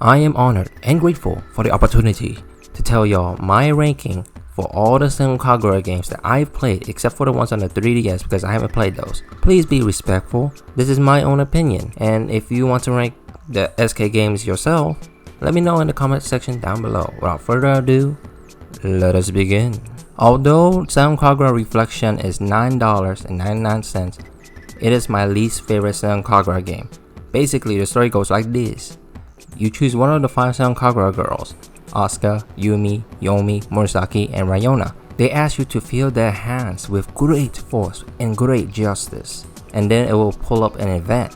I am honored and grateful for the opportunity to tell y'all my ranking for all the SENRAN KAGURA games that I've played except for the ones on the 3DS because I haven't played those. Please be respectful. This is my own opinion, and if you want to rank the SK games yourself, let me know in the comment section down below. Without further ado, let us begin. Although SENRAN KAGURA Reflection is $9.99, it is my least favorite SENRAN KAGURA game. Basically, the story goes like this. You choose one of the 5 SENRAN KAGURA girls, Asuka, Yumi, Yomi, Murasaki, and Rayona. They ask you to fill their hands with great force and great justice, and then it will pull up an event.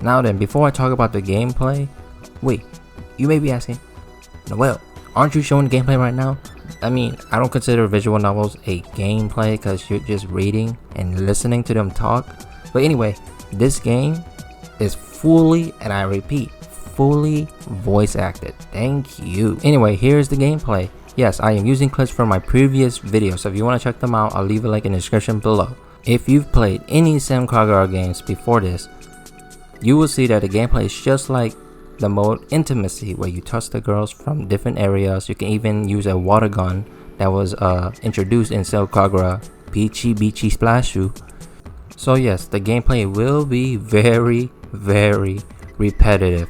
Now then, before I talk about the gameplay, wait, you may be asking, Noel, aren't you showing gameplay right now? I mean, I don't consider visual novels a gameplay because you're just reading and listening to them talk. But anyway, this game is fully, and I repeat, fully voice acted. Thank you. Anyway, here's the gameplay. Yes, I am using clips from my previous videos, so if you want to check them out, I'll leave a link in the description below. If you've played any SENRAN KAGURA games before this, you will see that the gameplay is just like the mode Intimacy, where you touch the girls from different areas. You can even use a water gun that was introduced in SENRAN KAGURA Beachy Splashu. So yes, the gameplay will be very repetitive.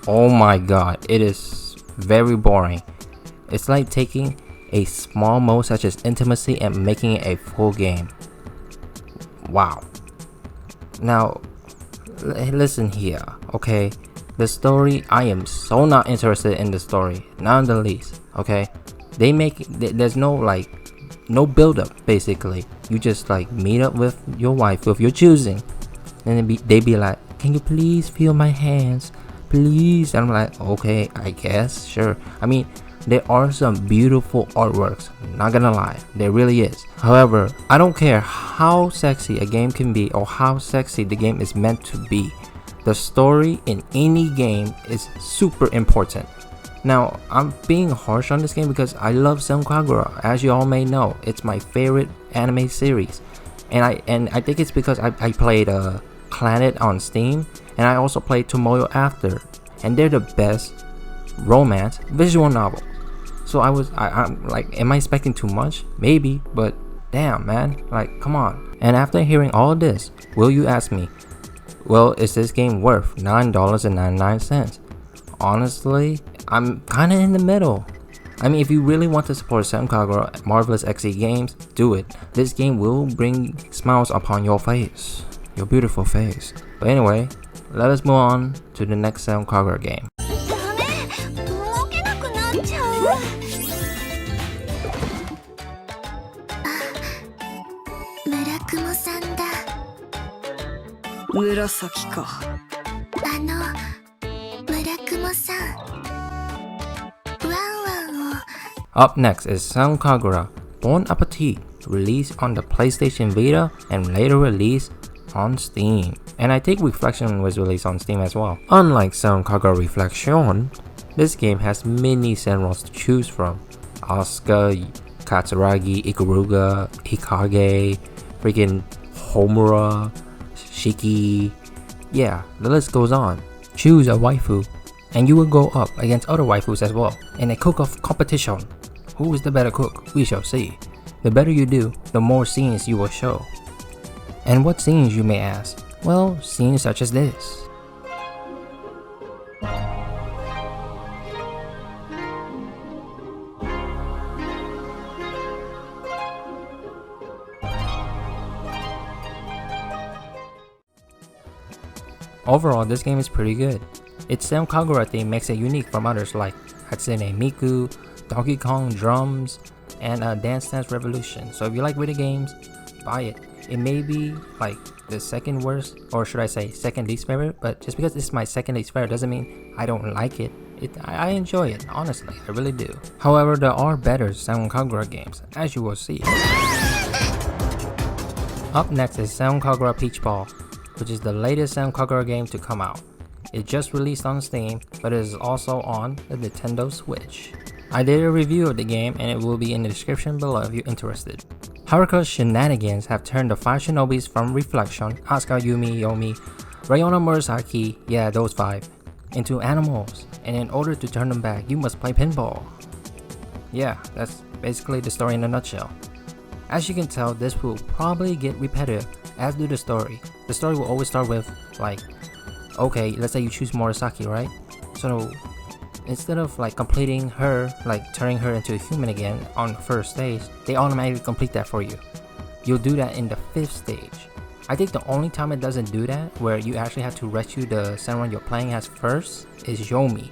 Oh my god, it is very boring. It's like taking a small mode such as Intimacy and making it a full game. Wow. Now, listen here, okay? The story, I am so not interested in the story, not in the least, okay? There's no build up basically. You just like meet up with your wife if you're choosing, and they be like, can you please feel my hands? Please. And I'm like, okay, I guess, sure. I mean, there are some beautiful artworks, not gonna lie, there really is. However, I don't care how sexy a game can be or how sexy the game is meant to be. The story in any game is super important. Now, I'm being harsh on this game because I love SENRAN KAGURA. As you all may know, it's my favorite anime series. And I think it's because I played Planet on Steam, and I also played Tomoyo After, and they're the best romance visual novel. So I'm like, am I expecting too much? Maybe, but damn man, like come on. And after hearing all this, will you ask me, well, is this game worth $9.99? Honestly, I'm kinda in the middle. I mean, if you really want to support SENRAN KAGURA Marvelous XE games, do it. This game will bring smiles upon your face. Your beautiful face. But anyway, let us move on to the next SENRAN KAGURA game. Up next is SENRAN KAGURA Bon Appetit, released on the PlayStation Vita and later released on Steam. And I think Reflection was released on Steam as well. Unlike SENRAN KAGURA Reflection, this game has many Senrans to choose from. Asuka, Katsuragi, Ikuruga, Hikage, freaking Homura, Shiki. Yeah, the list goes on. Choose a waifu, and you will go up against other waifus as well in a cook-off competition. Who is the better cook? We shall see. The better you do, the more scenes you will show. And what scenes, you may ask? Well, scenes such as this. Overall, this game is pretty good. Its SENRAN KAGURA theme makes it unique from others like Hatsune Miku, Donkey Kong Drums, and Dance Dance Revolution. So if you like video games, buy it. It may be like the second worst, or should I say second least favorite, but just because it's my second least favorite doesn't mean I don't like it. I enjoy it, honestly, I really do. However, there are better SENRAN KAGURA games, as you will see. Up next is SENRAN KAGURA Peach Ball, which is the latest SENRAN KAGURA game to come out. It just released on Steam, but it is also on the Nintendo Switch. I did a review of the game and it will be in the description below if you're interested. Haruka's shenanigans have turned the 5 shinobis from Reflection, Asuka, Yumi, Yomi, Rayona, Murasaki, yeah those 5, into animals, and in order to turn them back, you must play pinball. Yeah, that's basically the story in a nutshell. As you can tell, this will probably get repetitive, as do the story. The story will always start with, like, okay, let's say you choose Murasaki, right? So instead of like completing her, like turning her into a human again on the first stage, they automatically complete that for you. You'll do that in the 5th stage. I think the only time it doesn't do that, where you actually have to rescue the Senran you're playing as first, is Yomi.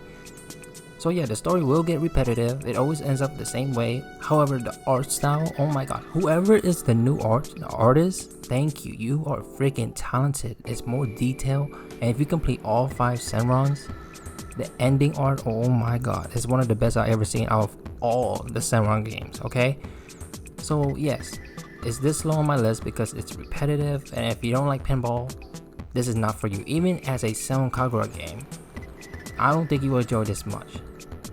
So yeah, the story will get repetitive, it always ends up the same way. However, the art style, oh my god, whoever is the new artist, thank you, you are freaking talented. It's more detailed, and if you complete all 5 Senrans, the ending art, oh my god, it's one of the best I've ever seen out of all the Senran games, okay? So yes, it's this low on my list because it's repetitive, and if you don't like pinball, this is not for you. Even as a SENRAN Kagura game, I don't think you will enjoy this much,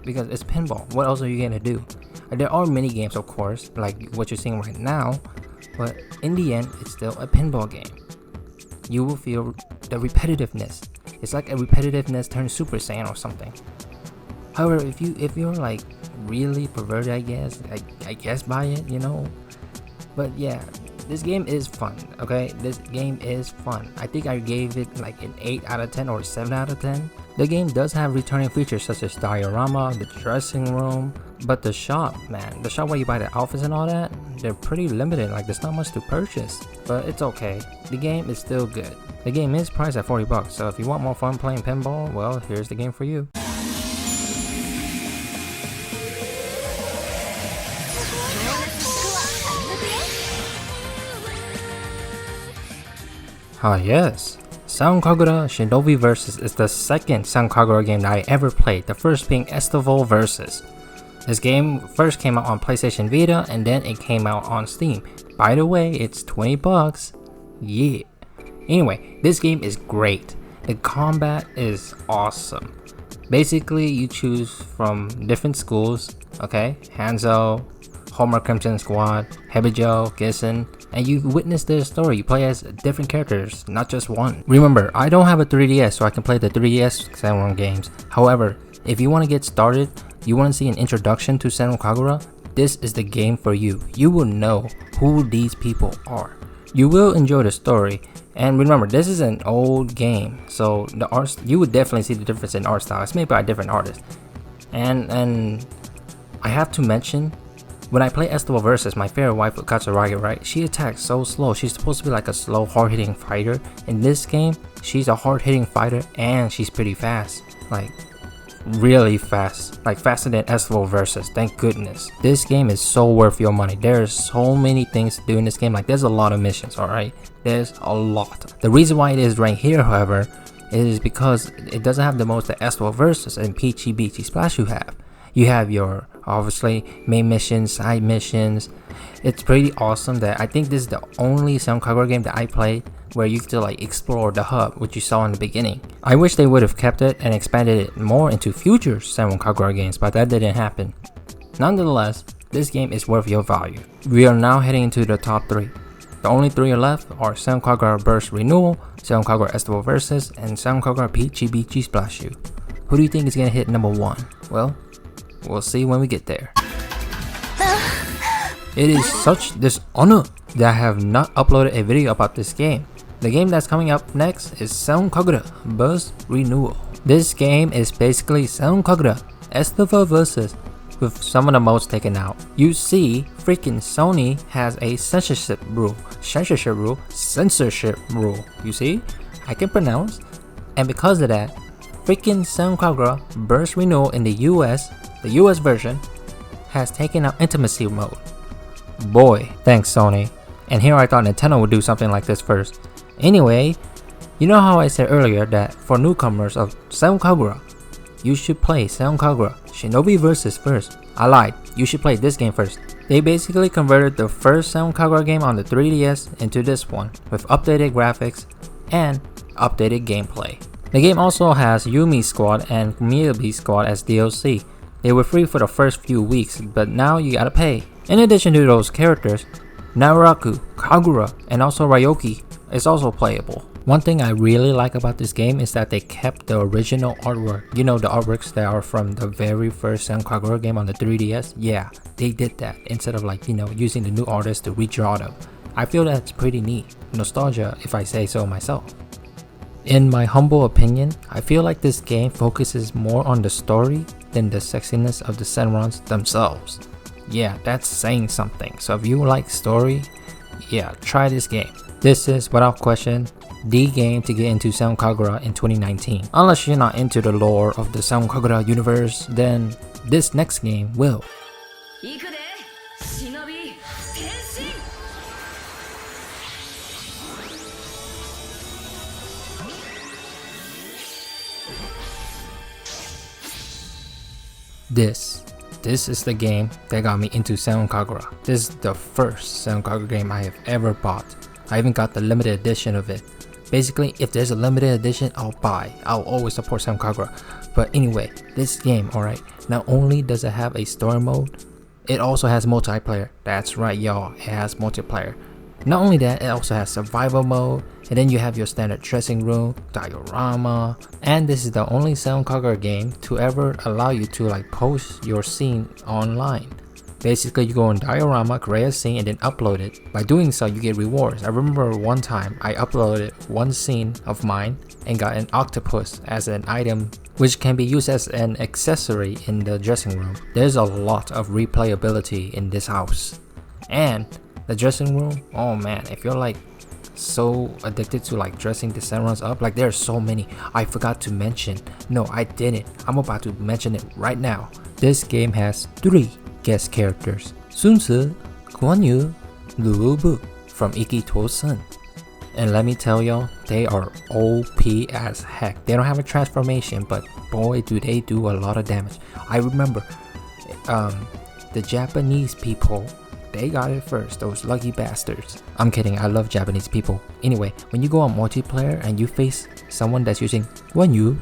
because it's pinball. What else are you gonna do? There are mini games, of course, like what you're seeing right now, but in the end, it's still a pinball game. You will feel the repetitiveness. It's like a repetitiveness turned Super Saiyan or something. However, if you're like really perverted, I guess by it, you know. But yeah, this game is fun. Okay, this game is fun. I think I gave it like an 8 out of 10 or 7 out of 10. The game does have returning features such as diorama, the dressing room, but the shop, man, the shop where you buy the outfits and all that, they're pretty limited. Like there's not much to purchase, but it's okay. The game is still good. The game is priced at $40, so if you want more fun playing pinball, well, here's the game for you. Ah yes, Sankara Shinobi Versus is the second Sankara game that I ever played, the first being Estival Versus. This game first came out on PlayStation Vita and then it came out on Steam. By the way, it's $20, yeah. Anyway, this game is great. The combat is awesome. Basically, you choose from different schools, okay? Hanzo, Homer Crimson Squad, Hebijo, Gissen, and you witness their story. You play as different characters, not just one. Remember, I don't have a 3DS, so I can play the 3DS Senran games. However, if you want to get started, you want to see an introduction to SENRAN Kagura, this is the game for you. You will know who these people are. You will enjoy the story. And remember, this is an old game, so the art, you would definitely see the difference in art style. It's made by a different artist. And I have to mention, when I play Estival Versus, my favorite waifu Katsuragi, right? She attacks so slow. She's supposed to be like a slow, hard-hitting fighter. In this game, she's a hard-hitting fighter and she's pretty fast. Like, really fast. Like, faster than Estival Versus, thank goodness. This game is so worth your money. There's so many things to do in this game. Like, there's a lot of missions, alright? There's a lot. The reason why it is ranked here, however, is because it doesn't have the most that Estival Versus and Peachy Beachy Splash you have. You have your, obviously, main missions, side missions. It's pretty awesome that I think this is the only SENRAN Kagura game that I played where you get to like explore the hub, which you saw in the beginning. I wish they would have kept it and expanded it more into future SENRAN Kagura games, but that didn't happen. Nonetheless, this game is worth your value. We are now heading into the top 3. The only 3 left are SENRAN Kagura Burst Renewal, SENRAN Kagura Estival Versus, and SENRAN Kagura Peachy Beachy Splash You. Who do you think is gonna hit number 1? Well, we'll see when we get there. It is such dishonor that I have not uploaded a video about this game. The game that's coming up next is SENRAN Kagura Burst Renewal. This game is basically SENRAN Kagura Estival Versus with some of the modes taken out. You see, freaking Sony has a censorship rule. You see, I can pronounce, and because of that, freaking SENRAN Kagura Burst Renewal in the US, the US version, has taken out intimacy mode. Boy, thanks Sony. And here I thought Nintendo would do something like this first. Anyway, you know how I said earlier that for newcomers of SENRAN Kagura, you should play SENRAN Kagura Shinobi Versus first. I lied, you should play this game first. They basically converted the first SENRAN Kagura game on the 3DS into this one, with updated graphics and updated gameplay. The game also has Yumi Squad and Miyabi Squad as DLC. They were free for the first few weeks, but now you gotta pay. In addition to those characters, Naraku, Kagura, and also Ryoki is also playable. One thing I really like about this game is that they kept the original artwork. You know, the artworks that are from the very first SENRAN KAGURA game on the 3DS? Yeah, they did that instead of like, you know, using the new artists to redraw them. I feel that's pretty neat. Nostalgia, if I say so myself. In my humble opinion, I feel like this game focuses more on the story than the sexiness of the Senrans themselves. Yeah, that's saying something. So if you like story, yeah, try this game. This is, without question, the game to get into SENRAN KAGURA in 2019. Unless you're not into the lore of the SENRAN KAGURA universe, then this next game will. This is the game that got me into SENRAN KAGURA. This is the first SENRAN KAGURA game I have ever bought. I even got the limited edition of it. Basically, if there's a limited edition, I'll buy. I'll always support SENRAN KAGURA. But anyway, this game, alright, not only does it have a story mode, it also has multiplayer. That's right, y'all, it has multiplayer. Not only that, it also has survival mode, and then you have your standard dressing room, diorama, and this is the only SENRAN KAGURA game to ever allow you to like post your scene online. Basically, you go in diorama, create a scene, and then upload it. By doing so, you get rewards. I remember one time I uploaded one scene of mine and got an octopus as an item, which can be used as an accessory in the dressing room. There's a lot of replayability in this house. And the dressing room, oh man, if you're like so addicted to like dressing the Senrans up, like there's so many. I forgot to mention. No, I didn't. I'm about to mention it right now. This game has 3 guest characters: Sun Tzu, Guan Yu, Lu Bu from EXCLUDES. And let me tell y'all, they are OP as heck. They don't have a transformation, but boy do they do a lot of damage. I remember the Japanese people, they got it first, those lucky bastards. I'm kidding, I love Japanese people. Anyway, when you go on multiplayer and you face someone that's using Guan Yu,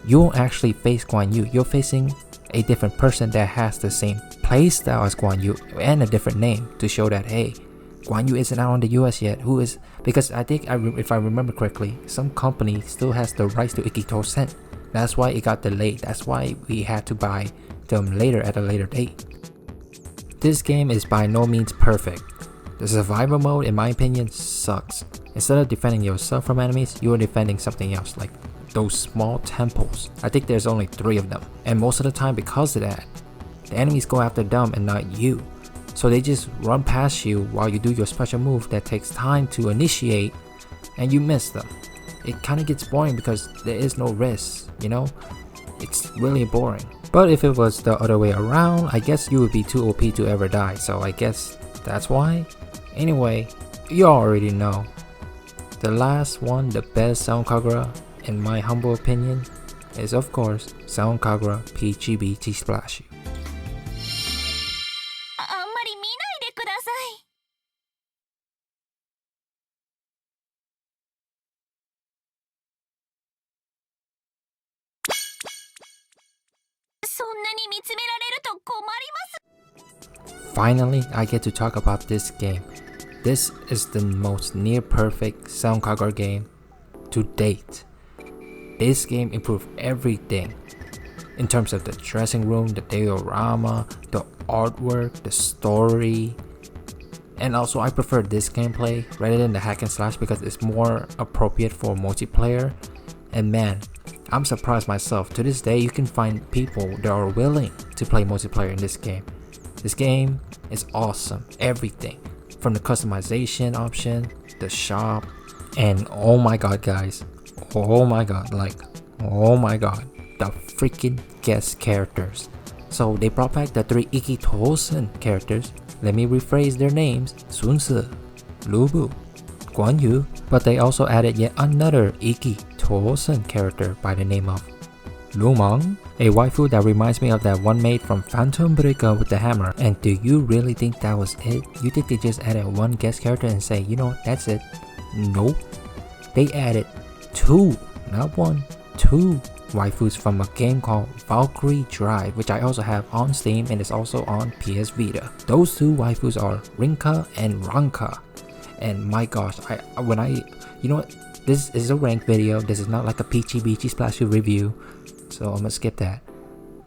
you won't actually face Guan Yu. You're facing a different person that has the same playstyle as Guan Yu and a different name to show that, hey, Guan Yu isn't out on the US yet. Who is? Because I think, if I remember correctly, some company still has the rights to EXCLUDES. That's why it got delayed. That's why we had to buy them later at a later date. This game is by no means perfect. The survival mode, in my opinion, sucks. Instead of defending yourself from enemies, you are defending something else, like those small temples. I think there's only 3 of them. And most of the time, because of that, the enemies go after them and not you. So they just run past you while you do your special move that takes time to initiate, and you miss them. It kind of gets boring because there is no risk, you know? It's really boring. But if it was the other way around, I guess you would be too OP to ever die, so I guess that's why. Anyway, you already know. The last one, the best SENRAN KAGURA, in my humble opinion, is of course SENRAN KAGURA PGBT Splash. Finally, I get to talk about this game. This is the most near perfect SENRAN KAGURA game to date. This game improved everything in terms of the dressing room, the diorama, the artwork, the story. And also I prefer this gameplay rather than the hack and slash because it's more appropriate for multiplayer. And man, I'm surprised myself. To this day, you can find people that are willing to play multiplayer in this game. This game is awesome. Everything. From the customization option, the shop, and oh my god guys. Oh my god, like, oh my god. The freaking guest characters. So they brought back the 3 EXCLUDES characters. Let me rephrase their names. Sun Tzu, Lu Bu, Guan Yu. But they also added yet another EXCLUDES character by the name of Lu Meng, a waifu that reminds me of that one made from Phantom Breaker with the hammer. And do you really think that was it? You think they just added one guest character and say, you know, that's it? Nope. They added 2, not 1, 2 waifus from a game called Valkyrie Drive, which I also have on Steam and is also on PS Vita. Those 2 waifus are Rinka and Ranka. And my gosh, you know what? This is a ranked video. This is not like a Peachy Beachy Splashy review, so I'm gonna skip that.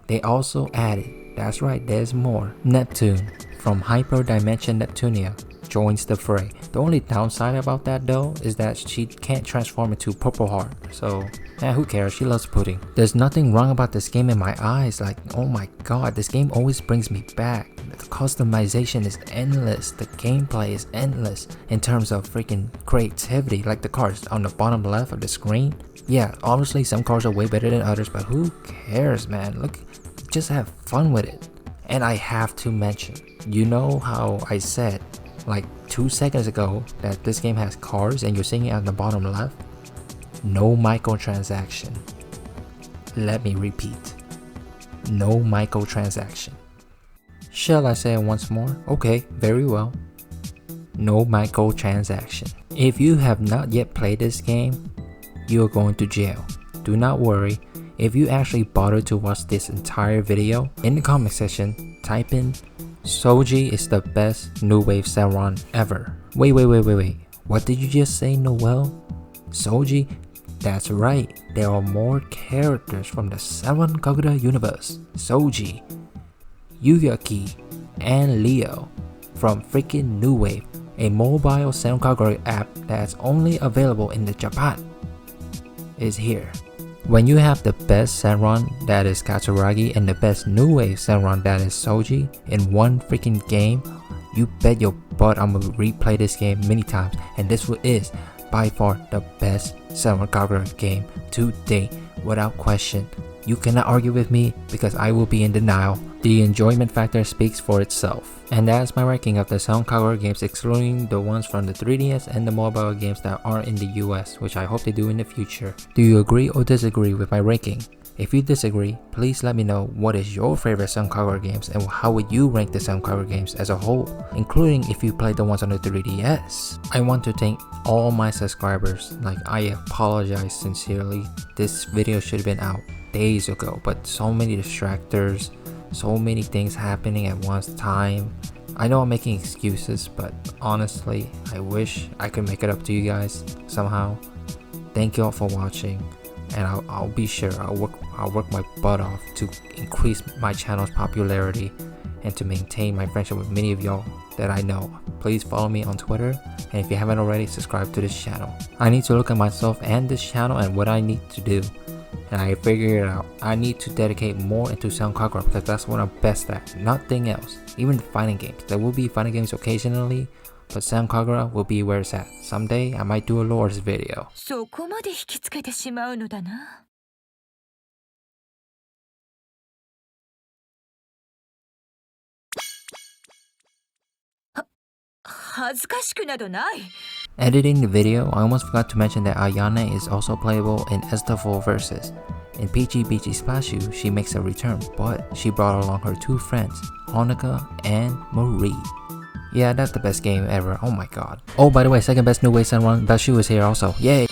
They also added, that's right, there's more. Neptune from Hyper Dimension Neptunia joins the fray. The only downside about that though is that she can't transform into Purple Heart. So, who cares? She loves pudding. There's nothing wrong about this game in my eyes. Like, oh my god, this game always brings me back. The customization is endless. The gameplay is endless in terms of freaking creativity. Like the cars on the bottom left of the screen. Yeah, obviously some cars are way better than others, but who cares, man? Look, just have fun with it. And I have to mention, you know how I said like 2 seconds ago that this game has cars and you're seeing it on the bottom left? No microtransaction. Let me repeat. No microtransaction. Shall I say it once more? Okay, very well. No microtransaction. If you have not yet played this game, you are going to jail. Do not worry. If you actually bother to watch this entire video, in the comment section, type in Soji is the best new wave SENRAN ever. Wait. What did you just say, Noel? Soji? That's right. There are more characters from the SENRAN Kagura universe. Soji, Yuyaki, and Leo from freaking New Wave, a mobile SENRAN Kagura app that's only available in the Japan, is here. When you have the best SENRAN, that is Katsuragi, and the best New Wave SENRAN, that is Soji, in one freaking game, you bet your butt I'm gonna replay this game many times, and this is by far the best SENRAN Kagura game to date, without question. You cannot argue with me because I will be in denial. The enjoyment factor speaks for itself. And that's my ranking of the SENRAN Kagura games, excluding the ones from the 3DS and the mobile games that aren't in the US, which I hope they do in the future. Do you agree or disagree with my ranking? If you disagree, please let me know what is your favorite SENRAN Kagura games and how would you rank the SENRAN Kagura games as a whole, including if you played the ones on the 3DS. I want to thank all my subscribers. Like, I apologize sincerely. This video should have been out days ago, but so many distractors, so many things happening at one time. I know I'm making excuses, but honestly, I wish I could make it up to you guys somehow. Thank you all for watching, and I'll be sure I'll work my butt off to increase my channel's popularity and to maintain my friendship with many of y'all that I know. Please follow me on Twitter, and if you haven't already, subscribe to this channel. I need to look at myself and this channel and what I need to do. And I figured it out. I need to dedicate more into SENRAN Kagura because that's what I'm best at, nothing else. Even the fighting games. There will be fighting games occasionally, but SENRAN Kagura will be where it's at. Someday I might do a lores video. そこまで引きつけてしまうのだな。恥ずかしくなどない。 Editing the video, I almost forgot to mention that Ayane is also playable in Estafel Versus. In Peachy Beachy Splashu, she makes a return, but she brought along her two friends, Honoka and Marie. Yeah, that's the best game ever, oh my god. Oh, by the way, second best new wave SENRAN, Bashu is here also, yay!